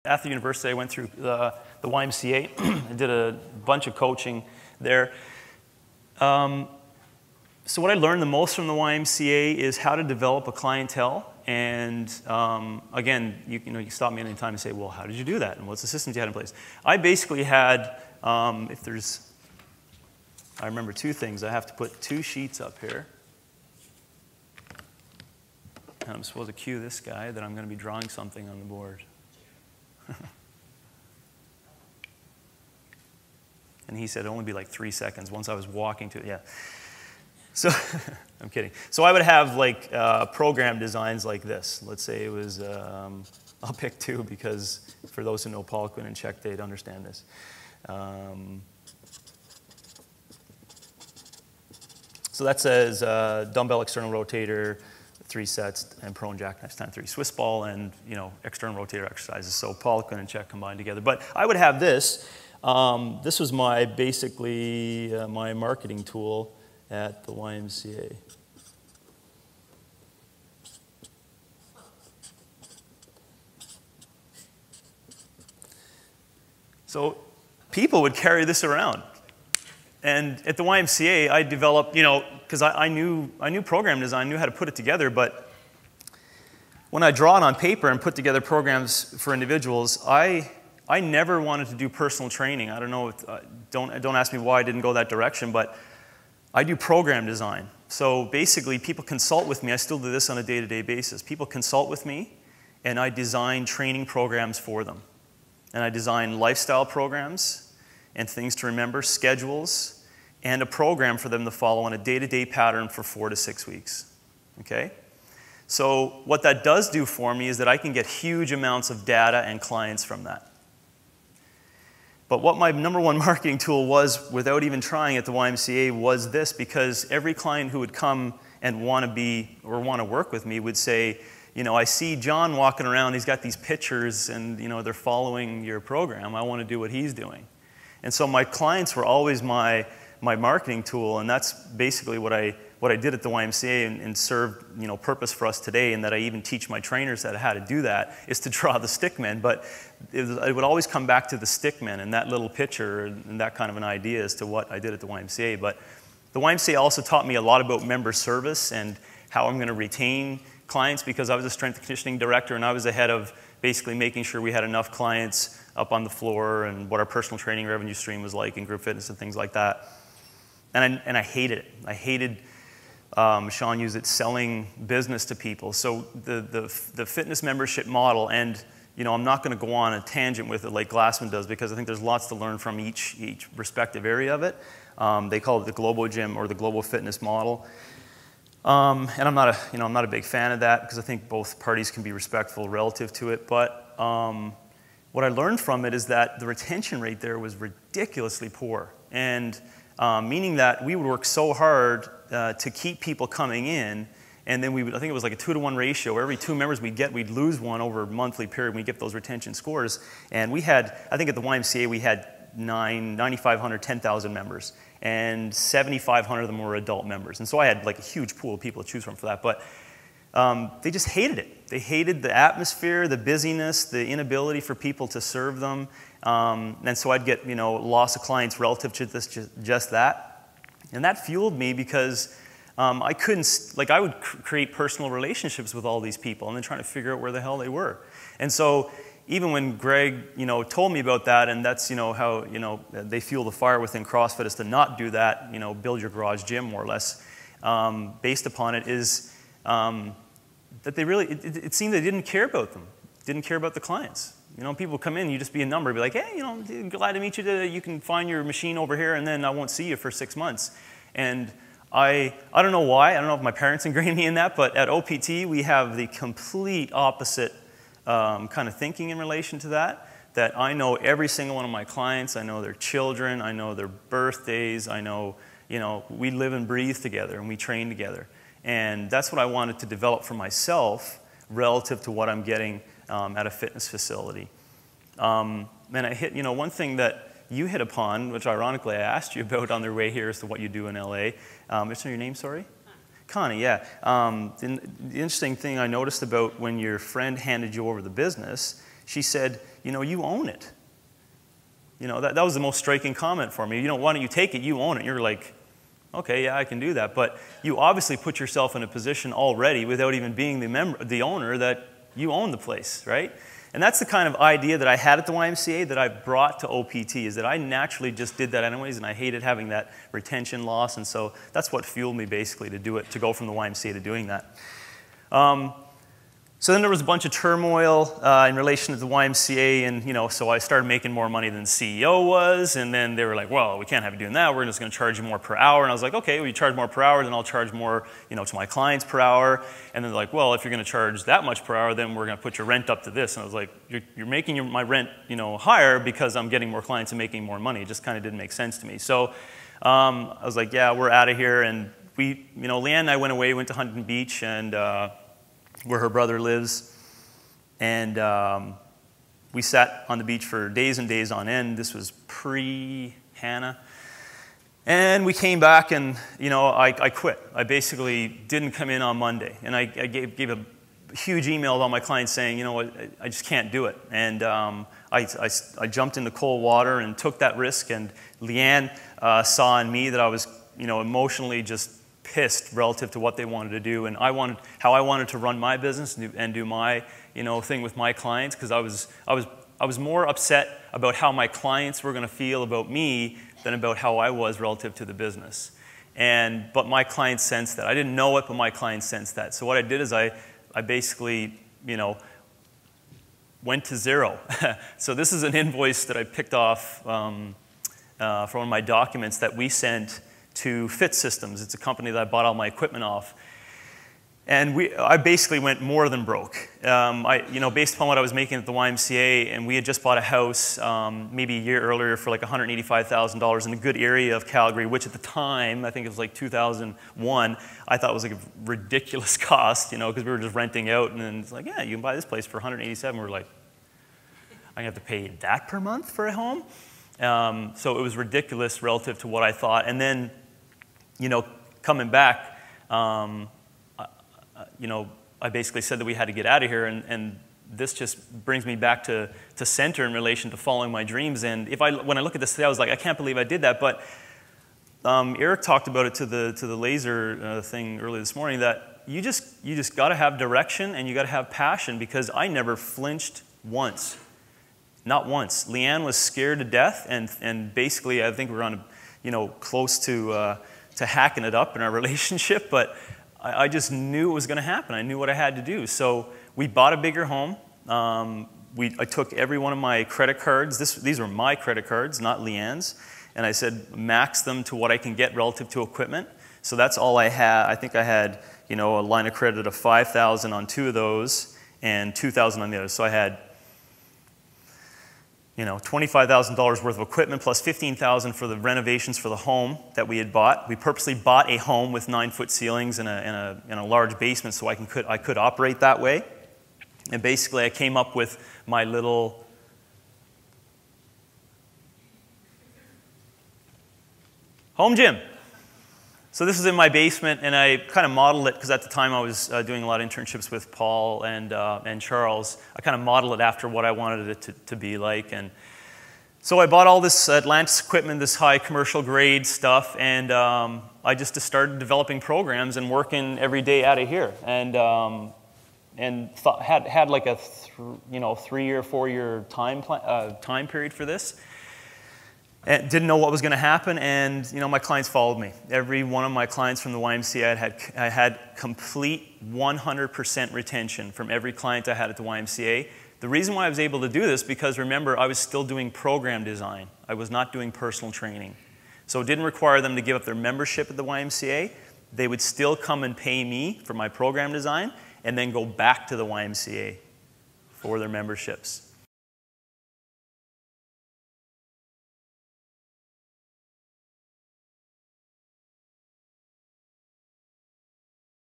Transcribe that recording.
at the university, I went through the YMCA. I did a bunch of coaching there. So what I learned the most from the YMCA is how to develop a clientele. And again, you can stop me anytime and say, well, how did you do that? And what's the systems you had in place? I basically had, I remember two things. I have to put two sheets up here. And I'm supposed to cue this guy that I'm going to be drawing something on the board. And he said it'd only be like 3 seconds once I was walking to it. Yeah. So, I'm kidding. So I would have like program designs like this. Let's say it was, I'll pick two because for those who know Paul Quinn and Czech, they'd understand this. So that says dumbbell external rotator, 3 sets, and prone jackknife times 3 Swiss ball, and external rotator exercises. So Paul Quinn and Czech combined together. But I would have this. This was basically my marketing tool at the YMCA. So people would carry this around. And at the YMCA, I developed, because I knew program design, knew how to put it together, but when I draw it on paper and put together programs for individuals, I never wanted to do personal training. I don't know, don't ask me why I didn't go that direction, but I do program design. So basically, people consult with me. I still do this on a day-to-day basis. People consult with me, and I design training programs for them. And I design lifestyle programs and things to remember, schedules, and a program for them to follow on a day-to-day pattern for 4 to 6 weeks. Okay? So what that does do for me is that I can get huge amounts of data and clients from that. But what my number one marketing tool was, without even trying at the YMCA, was this, because every client who would come and want to work with me would say, I see John walking around, he's got these pictures, and they're following your program. I want to do what he's doing. And so my clients were always my marketing tool, and that's basically what I did at the YMCA and served purpose for us today, and that I even teach my trainers how to do that, is to draw the stickmen. But it would always come back to the stickmen and that little picture and that kind of an idea as to what I did at the YMCA. But the YMCA also taught me a lot about member service and how I'm going to retain clients, because I was a strength and conditioning director, and I was ahead of basically making sure we had enough clients up on the floor and what our personal training revenue stream was like in group fitness and things like that. And I hated it. I hated, Sean used it, selling business to people. So the fitness membership model, and I'm not going to go on a tangent with it like Glassman does, because I think there's lots to learn from each respective area of it. They call it the global gym or the global fitness model. And I'm not a big fan of that, because I think both parties can be respectful relative to it. But what I learned from it is that the retention rate there was ridiculously poor, and meaning that we would work so hard to keep people coming in, and then I think it was like a 2-to-1 ratio. Every 2 members we'd lose one over a monthly period. We get those retention scores, and we had, I think at the YMCA we had 9,500, 10,000 members, and 7,500 of them were adult members. And so I had like a huge pool of people to choose from for that. But they just hated it. They hated the atmosphere, the busyness, the inability for people to serve them. And so I'd get loss of clients relative to just that. And that fueled me, because I couldn't, I would create personal relationships with all these people and then trying to figure out where the hell they were. And so even when Greg, told me about that, and that's, how, they fuel the fire within CrossFit is to not do that, build your garage gym more or less, based upon it, is that they really, it seemed they didn't care about them, didn't care about the clients. People come in, you just be a number, be like, hey, glad to meet you today. You can find your machine over here, and then I won't see you for 6 months. And I don't know why. I don't know if my parents ingrained me in that, but at OPT, we have the complete opposite kind of thinking in relation to that I know every single one of my clients. I know their children. I know their birthdays. I know, we live and breathe together, and we train together. And that's what I wanted to develop for myself relative to what I'm getting at a fitness facility. And I hit, one thing that you hit upon, which ironically I asked you about on their way here, as to what you do in LA. What's your name, sorry? Connie, yeah. The interesting thing I noticed about when your friend handed you over the business, she said, you know, you own it. You know, that was the most striking comment for me. You know, why don't you take it? You own it. And you're like, okay, yeah, I can do that. But you obviously put yourself in a position already without even being the owner that you own the place, right? And that's the kind of idea that I had at the YMCA that I brought to OPT, is that I naturally just did that anyways, and I hated having that retention loss. And so that's what fueled me basically to do it, to go from the YMCA to doing that. So then there was a bunch of turmoil in relation to the YMCA, and you know, so I started making more money than the CEO was, and then they were like, well, we can't have you doing that, we're just going to charge you more per hour. And I was like, okay, well, you charge more per hour, then I'll charge more, you know, to my clients per hour. And then they're like, well, if you're going to charge that much per hour, then we're going to put your rent up to this. And I was like, you're making my rent, you know, higher because I'm getting more clients and making more money. It just kind of didn't make sense to me. So I was like, yeah, we're out of here. And we, you know, Leanne and I went away, went to Huntington Beach, and where her brother lives, and we sat on the beach for days and days on end. This was pre-Hannah. And we came back, and you know, I quit. I basically didn't come in on Monday, and I gave a huge email to all my clients saying, you know what, I just can't do it. And I jumped into cold water and took that risk, and Leanne saw in me that I was, you know, emotionally just pissed relative to what they wanted to do, and how I wanted to run my business and do my, you know, thing with my clients, because I was more upset about how my clients were going to feel about me than about how I was relative to the business. But my clients sensed that. I didn't know it, but my clients sensed that. So what I did is I basically, you know, went to zero. So this is an invoice that I picked off from one of my documents that we sent to Fitzgerald. It's a company that I bought all my equipment off. And I basically went more than broke. You know, based upon what I was making at the YMCA, and we had just bought a house maybe a year earlier for like $185,000 in a good area of Calgary, which at the time, I think it was like 2001, I thought was like a ridiculous cost, you know, because we were just renting out, and then it's like, yeah, you can buy this place for $187,000. We're like, I have to pay that per month for a home? So it was ridiculous relative to what I thought. And then, you know, coming back, you know, I basically said that we had to get out of here, and this just brings me back to center in relation to following my dreams. And when I look at this today, I was like, I can't believe I did that. But Eric talked about it to the laser thing earlier this morning, that you just got to have direction and you got to have passion, because I never flinched once. Not once. Leanne was scared to death, and basically I think we were on, you know, close to hacking it up in our relationship, but I just knew it was going to happen. I knew what I had to do. So we bought a bigger home. I took every one of my credit cards. These were my credit cards, not Leanne's, and I said max them to what I can get relative to equipment. So that's all I had. I think I had, you know, a line of credit of $5,000 on 2 of those and $2,000 on the other. So I had, you know, $25,000 worth of equipment plus $15,000 for the renovations for the home that we had bought. We purposely bought a home with 9-foot ceilings and a large basement so I could operate that way. And basically I came up with my little home gym. So this is in my basement, and I kind of modeled it, because at the time I was doing a lot of internships with Paul and Charles. I kind of modeled it after what I wanted it to be like. And so I bought all this Atlantis equipment, this high commercial grade stuff, and I just started developing programs and working every day out of here. And had like a 3-year, 4-year time period for this. And didn't know what was going to happen, and you know, my clients followed me. Every one of my clients from the YMCA, I had complete 100% retention from every client I had at the YMCA. The reason why I was able to do this, because remember, I was still doing program design. I was not doing personal training. So it didn't require them to give up their membership at the YMCA. They would still come and pay me for my program design, and then go back to the YMCA for their memberships.